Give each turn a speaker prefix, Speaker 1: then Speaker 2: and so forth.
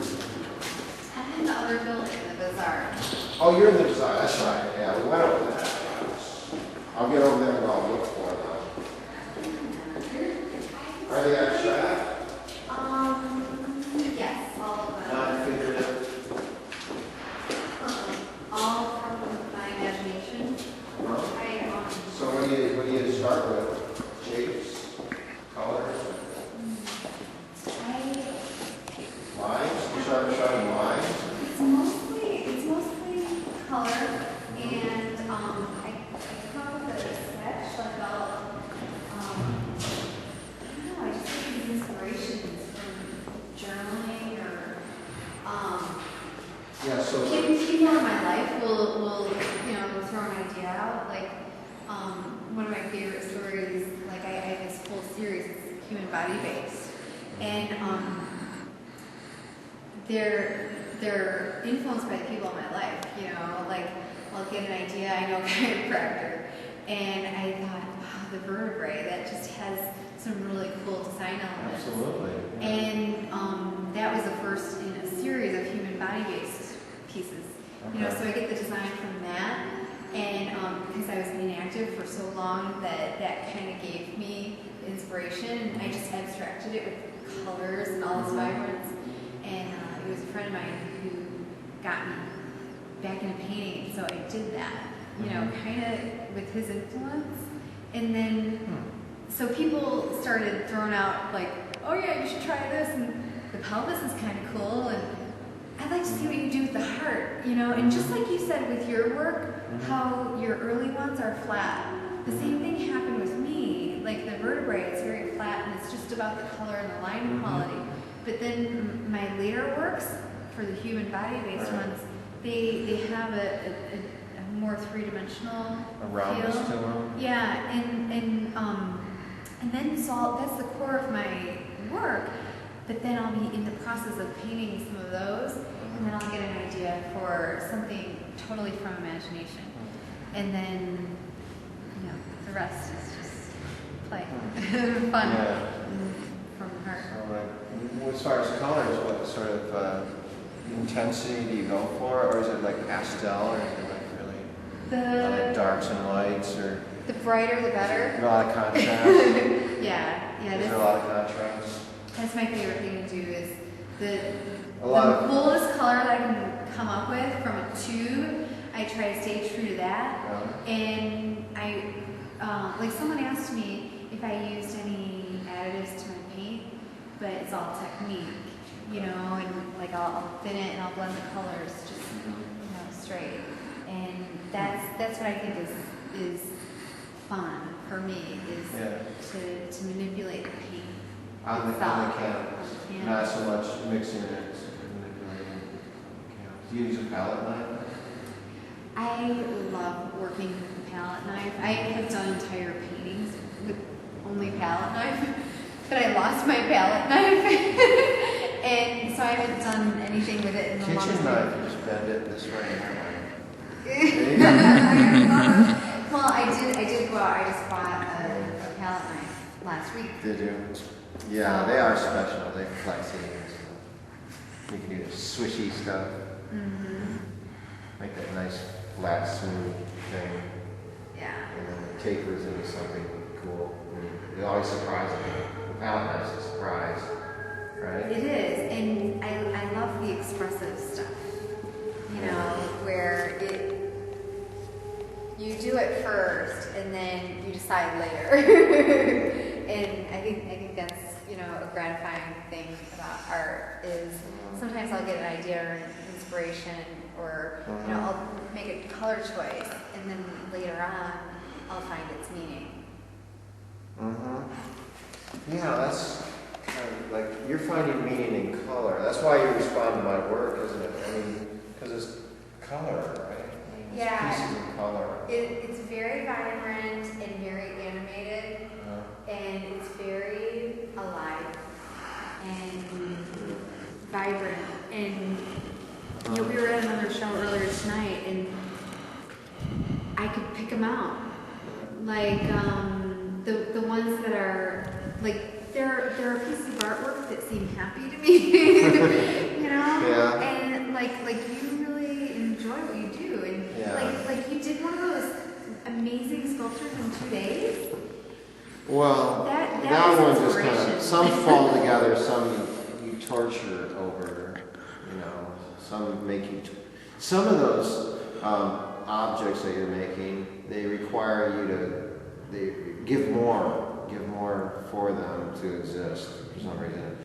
Speaker 1: I'm in the other building, the bazaar.
Speaker 2: Oh, you're in the bazaar, that's right. Yeah, we went over that. I'll get over there and I'll look for them. Are they abstract?
Speaker 1: Yes, all of them.
Speaker 2: Non-figurative?
Speaker 1: All from my imagination.
Speaker 2: Huh? So what do you start with? Shapes? Colors? Lines? You start showing lines?
Speaker 1: It's mostly color, and I come up with a sketch, like I'll, I don't know, I just get these inspirations from journaling or,
Speaker 2: Yeah, so
Speaker 1: people in my life will throw an idea out. Like, one of my favorite stories, like I have this whole series, it's human body based, and they're influenced by the people in my life. Like I'll get an idea. I know a chiropractor, and I thought, wow, the vertebrae, that just has some really cool design elements.
Speaker 2: absolutely. Yeah.
Speaker 1: And that was the first in a series of human body-based pieces.
Speaker 2: Okay.
Speaker 1: So I get the design from that, and because I was inactive for so long, that kind of gave me inspiration. I just abstracted it with colors and all this vibrance, and it was a friend of mine who got me back into painting, so I did that, kind of with his influence. And then, so people started throwing out like, oh yeah, you should try this, and the pelvis is kind of cool, and I'd like to see what you do with the heart, and just like you said with your work, how your early ones are flat. The same thing happened with me. Like the vertebrae, it's very flat, and it's just about the color and the line quality. But then my later works, for the human body-based ones, they have a more three-dimensional
Speaker 2: roundness
Speaker 1: feel.
Speaker 2: to them.
Speaker 1: Yeah, and then so that's the core of my work. But then I'll be in the process of painting some of those, and then I'll get an idea for something totally from imagination. And then, the rest is just play, fun, from the heart.
Speaker 2: So, as far as colors, what sort of intensity do you go for, or is it like pastel, or is it like really like darks and lights, or
Speaker 1: The brighter, the better.
Speaker 2: a lot of contrast?
Speaker 1: Yeah.
Speaker 2: Is there a lot of contrast?
Speaker 1: That's my favorite thing to do is the
Speaker 2: lot of
Speaker 1: coolest color that I can come up with from a tube. I try to stay true to that. And I, like someone asked me if I used any additives to my paint, but it's all technique, and like I'll thin it and I'll blend the colors just, straight. And that's what I think is fun for me, is to manipulate the paint.
Speaker 2: On the canvas, not so much mixing it, manipulating the canvas. Do you use a palette knife?
Speaker 1: I love working with the palette knife. I have done entire paintings with only palette knife, but I lost my palette knife, and so I haven't done anything with it in a long time.
Speaker 2: Kitchen knife, you just bend it this way and that way.
Speaker 1: Well, I did go out. I just bought a palette knife last week.
Speaker 2: Did you? Yeah, they are special. They're flexy. You can do the swishy stuff. Make that nice, flat, smooth thing.
Speaker 1: Yeah.
Speaker 2: And then it tapers into something cool. It always surprises me. The palette knife's a surprise, right?
Speaker 1: It is, and I love the expressive stuff. Where you do it first, and then you decide later. And I think that's a gratifying thing about art is sometimes I'll get an idea or an inspiration, or I'll make a color choice, and then later on I'll find its meaning.
Speaker 2: Yeah, that's kind of like you're finding meaning in color. That's why you respond to my work, isn't it? I mean, because it's color, right? Pieces of color.
Speaker 1: It's very vibrant and very animated, and it's very alive and vibrant. And we were at another show earlier tonight, and I could pick them out. Like the ones that are like there are pieces of artwork that seem happy to me,
Speaker 2: Well,
Speaker 1: that
Speaker 2: that one
Speaker 1: was
Speaker 2: just kind
Speaker 1: inspiration.
Speaker 2: of, some fall together, some you torture over, you know, some make you, some of those objects that you're making, they require you to, they give more for them to exist for some reason.